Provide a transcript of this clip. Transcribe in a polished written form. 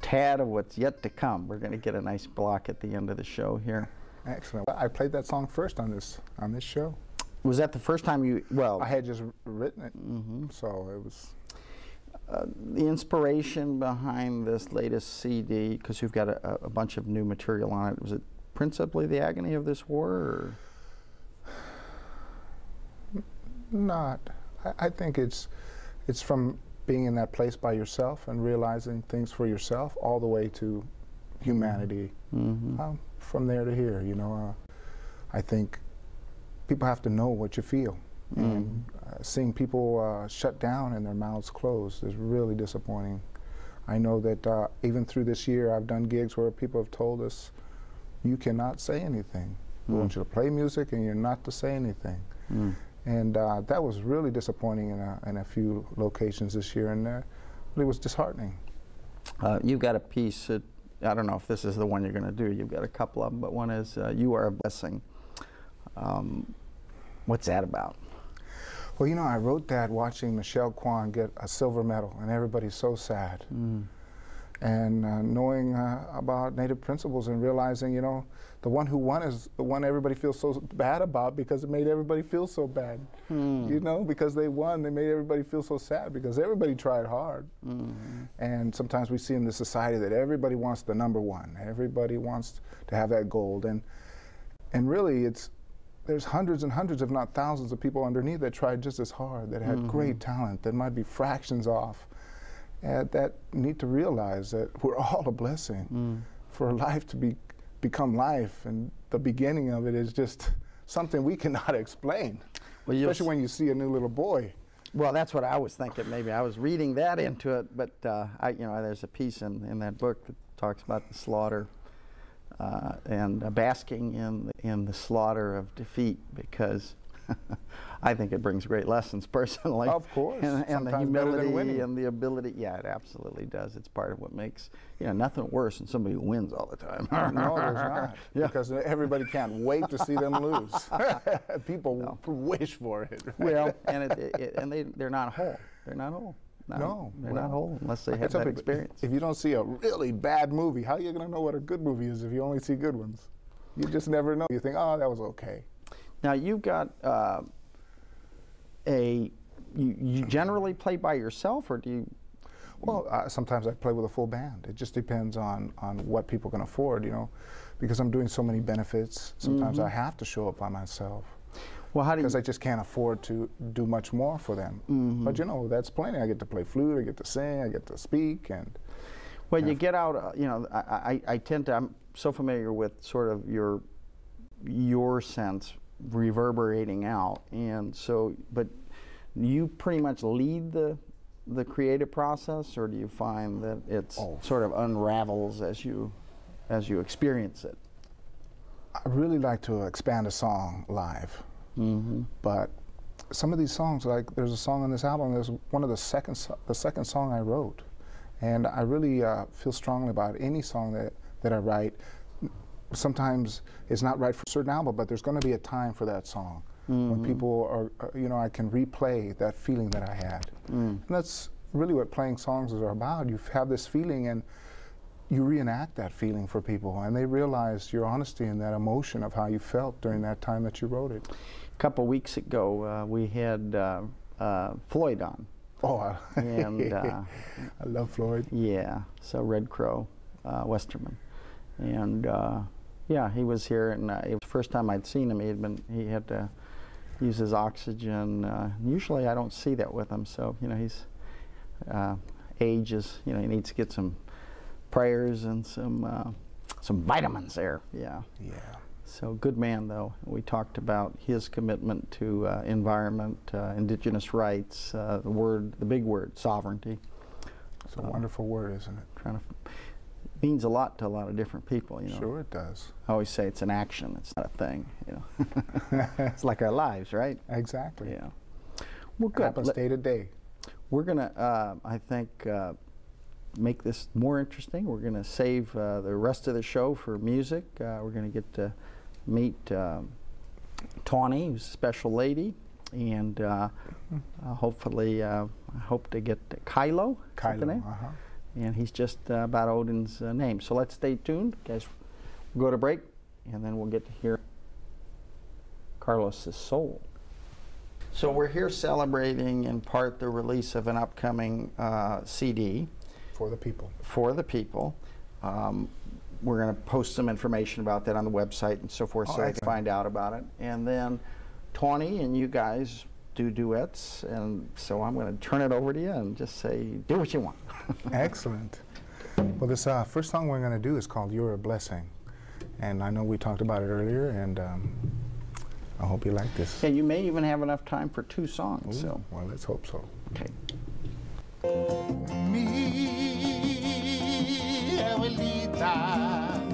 tad of what's yet to come. We're going to get a nice block at the end of the show here. Excellent. I played that song first on this show. Was that the first time you, well... I had just written it, so it was... the inspiration behind this latest CD, because you've got a bunch of new material on it, was it principally the agony of this war, or? Not. I think it's from being in that place by yourself and realizing things for yourself all the way to humanity. From there to here, you know. I think people have to know what you feel. And seeing people shut down and their mouths closed is really disappointing. I know that even through this year, I've done gigs where people have told us, you cannot say anything. We want you to play music and you're not to say anything. And that was really disappointing in a few locations this year, and it was disheartening. You've got a piece, I don't know if this is the one you're going to do, you've got a couple of them, but one is You Are a Blessing. What's that about? Well, you know, I wrote that watching Michelle Kwan get a silver medal, and everybody's so sad. And knowing about Native principles and realizing, you know, the one who won is the one everybody feels so bad about because it made everybody feel so bad. You know, because they won, they made everybody feel so sad because everybody tried hard. And sometimes we see in the society that everybody wants the number one. Everybody wants to have that gold. And really, there's hundreds and hundreds, if not thousands, of people underneath that tried just as hard, that had great talent, that might be fractions off, that need to realize that we're all a blessing. For life to become life, and the beginning of it is just something we cannot explain, especially when you see a new little boy. Well, that's what I was thinking. Maybe I was reading that into it, but you know, there's a piece in that book that talks about the slaughter. And basking in the slaughter of defeat, because I think it brings great lessons personally. Of course. And the humility and the ability. Yeah, it absolutely does. It's part of what makes, you know, nothing worse than somebody who wins all the time. No, there's not. Yeah. Because everybody can't wait to see them lose. People wish for it. Right? Well, and they're not whole. They're not whole. No, they're not whole unless they have that experience. If you don't see a really bad movie, how are you going to know what a good movie is if you only see good ones? You just never know. You think, oh, that was okay. Now, you've got you generally play by yourself, or do you? Well, sometimes I play with a full band. It just depends on what people can afford, you know. Because I'm doing so many benefits, sometimes I have to show up by myself. Well, how do you? Because I just can't afford to do much more for them. But you know, that's plenty. I get to play flute, I get to sing, I get to speak, and. Well, you get out. You know, I tend to. I'm so familiar with sort of your sense reverberating out, and so. But you pretty much lead the creative process, or do you find that it's sort of unravels as you experience it? I really like to expand a song live. But some of these songs, like there's a song on this album, there's one of the second song I wrote, and I really feel strongly about any song that I write. Sometimes it's not right for a certain album, but there's going to be a time for that song when people are, you know, I can replay that feeling that I had. And that's really what playing songs is about. You have this feeling and you reenact that feeling for people, and they realize your honesty and that emotion of how you felt during that time that you wrote it. A couple weeks ago, we had Floyd on. Oh, and I love Floyd. Yeah, so Red Crow, Westerman, and yeah, he was here, and it was the first time I'd seen him. He had to use his oxygen. Usually, I don't see that with him. So you know, he's age is, you know, he needs to get some prayers and some vitamins there. Yeah. Yeah. So good man, though. We talked about his commitment to environment, indigenous rights, the big word, sovereignty. It's a wonderful word, isn't it? Means a lot to a lot of different people, you know. Sure it does. I always say it's an action, it's not a thing, you know. It's like our lives, right? Exactly. Yeah. Well, good. It happens day to day. We're going to, I think, make this more interesting. We're going to save the rest of the show for music. We're going to get to meet Tawny, who's a special lady, and hopefully I hope to get Kylo. Kylo, and he's just about Odin's name. So let's stay tuned, guys. We'll go to break, and then we'll get to hear Carlos's soul. So we're here celebrating in part the release of an upcoming CD. For the people. For the people. We're going to post some information about that on the website and so forth, so they can find out about it. And then Tawny and you guys do duets, and so I'm going to turn it over to you and just say, do what you want. Excellent. Well, this first song we're going to do is called You're a Blessing. And I know we talked about it earlier, and I hope you like this. Yeah, you may even have enough time for 2 songs. Ooh, so. Well, let's hope so. Okay. Mi abuelita